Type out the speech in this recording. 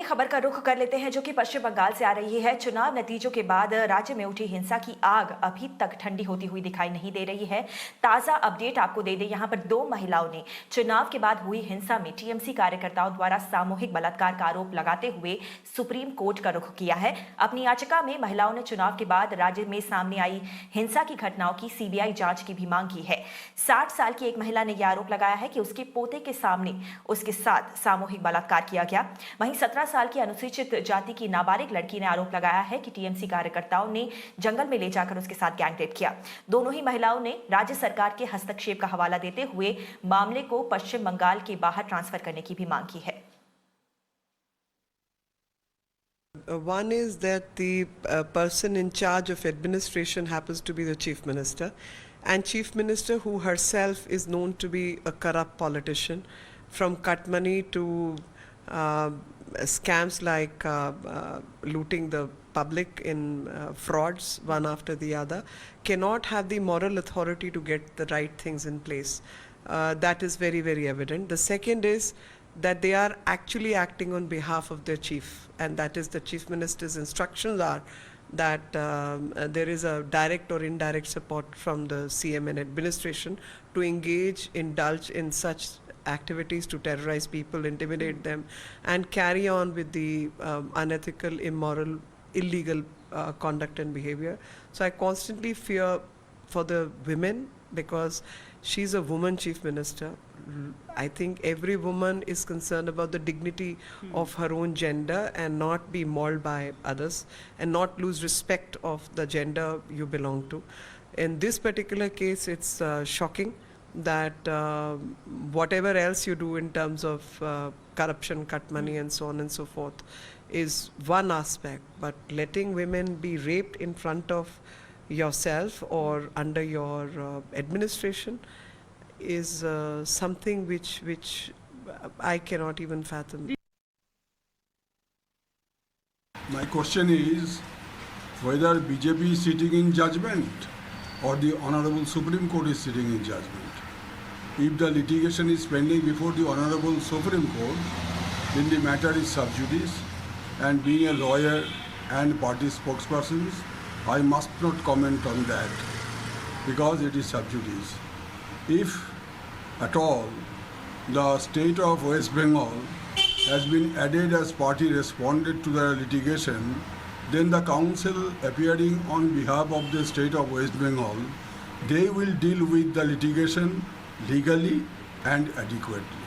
खबर का रुख कर लेते हैं जो कि पश्चिम बंगाल से आ रही है। चुनाव नतीजों के बाद राज्य में उठी हिंसा की आग अभी तक ठंडी होती हुई दिखाई नहीं दे रही है। ताजा अपडेट आपको दे दें, यहां पर 2 महिलाओं ने चुनाव के बाद हुई हिंसा में टीएमसी कार्यकर्ताओं द्वारा सामूहिक बलात्कार का आरोप लगाते हुए सुप्रीम कोर्ट का रुख किया है। अपनी याचिका में महिलाओं ने चुनाव के बाद राज्य में सामने आई हिंसा की घटनाओं की सीबीआई जांच की भी मांग की है। 60 साल की एक महिला ने यह आरोप लगाया है कि उसके पोते के सामने उसके साथ सामूहिक बलात्कार किया गया। वहीं 17 साल की अनुसूचित जाति की नाबालिग लड़की ने आरोप लगाया है कि टीएमसी कार्यकर्ताओं ने जंगल में ले जाकर उसके साथ गैंगरेप किया। दोनों ही महिलाओं ने राज्य सरकार के हस्तक्षेप का हवाला देते हुए मामले को पश्चिम बंगाल के बाहर ट्रांसफर करने की भी मांग की है। One is that the person in charge of administration happens to be the chief minister, and chief minister who herself is known to be a corrupt politician, from cut money to scams like looting the public in frauds one after the other, cannot have the moral authority to get the right things in place. That is very, very evident. The second is that they are actually acting on behalf of their chief, and that is the chief minister's instructions are that there is a direct or indirect support from the CM and administration to engage, indulge in such activities to terrorize people, intimidate them, and carry on with the unethical, immoral, illegal conduct and behavior. So I constantly fear for the women, because she's a woman chief minister. I think every woman is concerned about the dignity of her own gender and not be mauled by others and not lose respect of the gender you belong to. In this particular case, it's shocking that whatever else you do in terms of corruption, cut money and so on and so forth is one aspect, but letting women be raped in front of yourself or under your administration is something which I cannot even fathom. My question is whether BJP is sitting in judgment or the Honorable Supreme Court is sitting in judgment. If the litigation is pending before the Honorable Supreme Court, then the matter is sub judice, and being a lawyer and party spokesperson, I must not comment on that because it is sub judice. If at all the state of West Bengal has been added as party responded to the litigation, then the council appearing on behalf of the state of West Bengal, they will deal with the litigation legally and adequately.